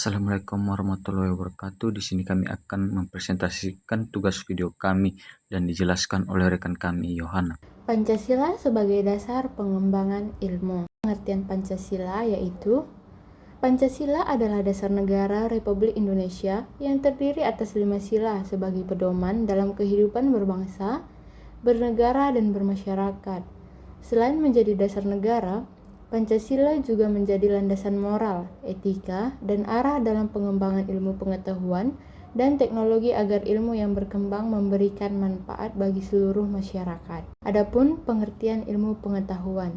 Assalamualaikum warahmatullahi wabarakatuh. Di sini kami akan mempresentasikan tugas video kami dan dijelaskan oleh rekan kami, Yohana. Pancasila sebagai dasar pengembangan ilmu. Pengertian Pancasila yaitu Pancasila adalah dasar negara Republik Indonesia yang terdiri atas 5 sila sebagai pedoman dalam kehidupan berbangsa, bernegara, dan bermasyarakat. Selain menjadi dasar negara, Pancasila juga menjadi landasan moral, etika, dan arah dalam pengembangan ilmu pengetahuan dan teknologi agar ilmu yang berkembang memberikan manfaat bagi seluruh masyarakat. Adapun pengertian ilmu pengetahuan.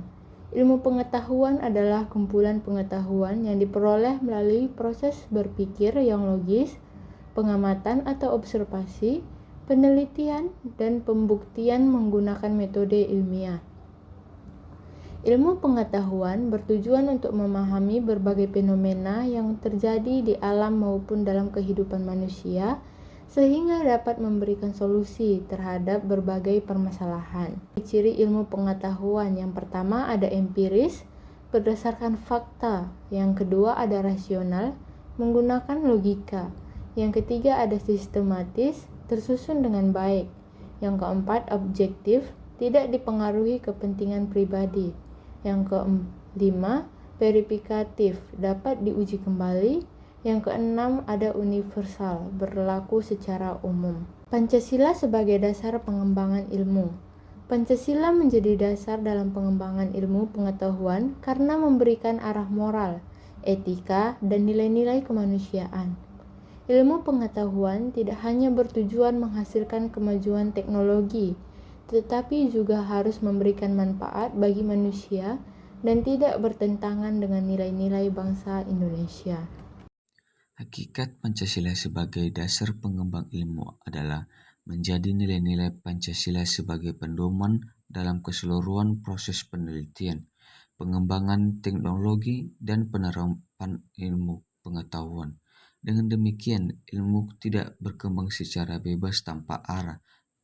Ilmu pengetahuan adalah kumpulan pengetahuan yang diperoleh melalui proses berpikir yang logis, pengamatan atau observasi, penelitian, dan pembuktian menggunakan metode ilmiah. Ilmu pengetahuan bertujuan untuk memahami berbagai fenomena yang terjadi di alam maupun dalam kehidupan manusia, sehingga dapat memberikan solusi terhadap berbagai permasalahan. Ciri ilmu pengetahuan yang pertama ada empiris, berdasarkan fakta. Yang kedua ada rasional, menggunakan logika. Yang ketiga ada sistematis, tersusun dengan baik. Yang keempat objektif, tidak dipengaruhi kepentingan pribadi. Yang kelima, verifikatif, dapat diuji kembali. Yang keenam, ada universal, berlaku secara umum. Pancasila sebagai dasar pengembangan ilmu. Pancasila menjadi dasar dalam pengembangan ilmu pengetahuan karena memberikan arah moral, etika, dan nilai-nilai kemanusiaan. Ilmu pengetahuan tidak hanya bertujuan menghasilkan kemajuan teknologi, tetapi juga harus memberikan manfaat bagi manusia dan tidak bertentangan dengan nilai-nilai bangsa Indonesia. Hakikat Pancasila sebagai dasar pengembang ilmu adalah menjadi nilai-nilai Pancasila sebagai pedoman dalam keseluruhan proses penelitian, pengembangan teknologi, dan penerapan ilmu pengetahuan. Dengan demikian, ilmu tidak berkembang secara bebas tanpa arah,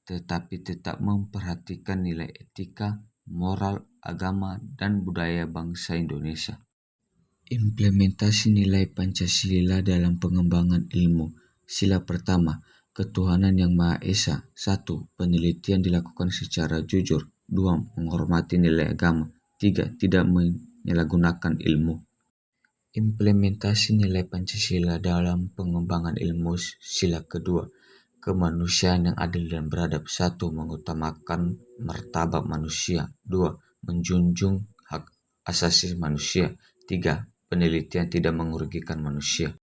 tetapi tetap memperhatikan nilai etika, moral, agama, dan budaya bangsa Indonesia. Implementasi nilai Pancasila dalam pengembangan ilmu. Sila pertama, ketuhanan yang Maha Esa. 1. Penelitian dilakukan secara jujur. 2. Menghormati nilai agama. 3. Tidak menyalahgunakan ilmu. Implementasi nilai Pancasila dalam pengembangan ilmu. Sila kedua, kemanusiaan yang adil dan beradab. 1. Mengutamakan martabat manusia. 2. Menjunjung hak asasi manusia. 3. Penelitian tidak merugikan manusia.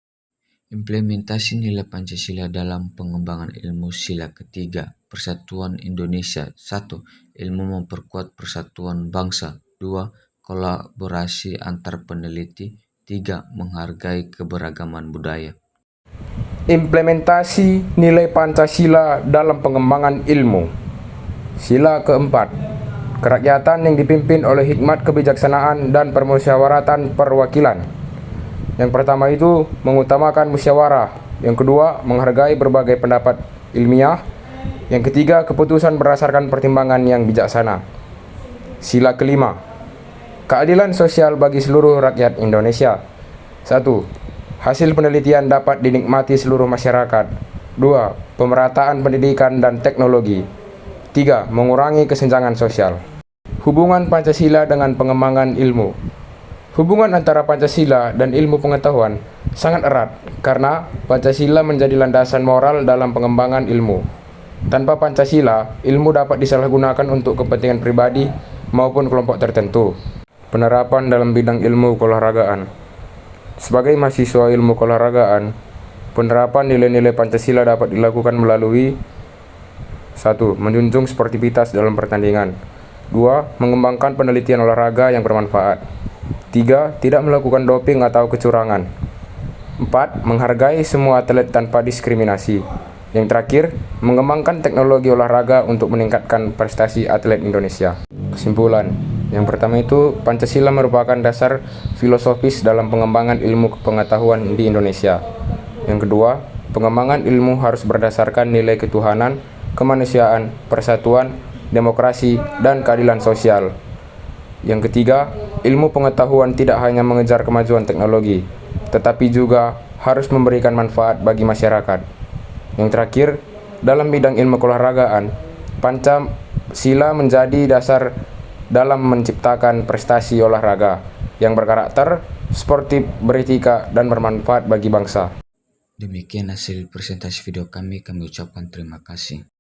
Implementasi nilai Pancasila dalam pengembangan ilmu. Sila ketiga, persatuan Indonesia. 1. Ilmu memperkuat persatuan bangsa. 2. Kolaborasi antar peneliti. 3. Menghargai keberagaman budaya. Implementasi nilai Pancasila dalam pengembangan ilmu. Sila keempat, kerakyatan yang dipimpin oleh hikmat kebijaksanaan dan permusyawaratan perwakilan. Yang pertama itu mengutamakan musyawarah. Yang kedua, menghargai berbagai pendapat ilmiah. Yang ketiga, keputusan berdasarkan pertimbangan yang bijaksana. Sila kelima, keadilan sosial bagi seluruh rakyat Indonesia. 1. Hasil penelitian dapat dinikmati seluruh masyarakat. 2. Pemerataan pendidikan dan teknologi. 3. Mengurangi kesenjangan sosial. Hubungan Pancasila dengan pengembangan ilmu. Hubungan antara Pancasila dan ilmu pengetahuan sangat erat karena Pancasila menjadi landasan moral dalam pengembangan ilmu. Tanpa Pancasila, ilmu dapat disalahgunakan untuk kepentingan pribadi maupun kelompok tertentu. Penerapan dalam bidang ilmu keolahragaan. Sebagai mahasiswa ilmu keolahragaan, penerapan nilai-nilai Pancasila dapat dilakukan melalui 1. Menjunjung sportivitas dalam pertandingan. 2. Mengembangkan penelitian olahraga yang bermanfaat. 3. Tidak melakukan doping atau kecurangan. 4. Menghargai semua atlet tanpa diskriminasi. Yang terakhir, mengembangkan teknologi olahraga untuk meningkatkan prestasi atlet Indonesia. Kesimpulan, yang pertama itu Pancasila merupakan dasar filosofis dalam pengembangan ilmu pengetahuan di Indonesia. Yang kedua, pengembangan ilmu harus berdasarkan nilai ketuhanan, kemanusiaan, persatuan, demokrasi, dan keadilan sosial. Yang ketiga, ilmu pengetahuan tidak hanya mengejar kemajuan teknologi, tetapi juga harus memberikan manfaat bagi masyarakat. Yang terakhir, dalam bidang ilmu keolahragaan, Pancasila menjadi dasar dalam menciptakan prestasi olahraga yang berkarakter, sportif, beretika, dan bermanfaat bagi bangsa. Demikian hasil presentasi video kami ucapkan terima kasih.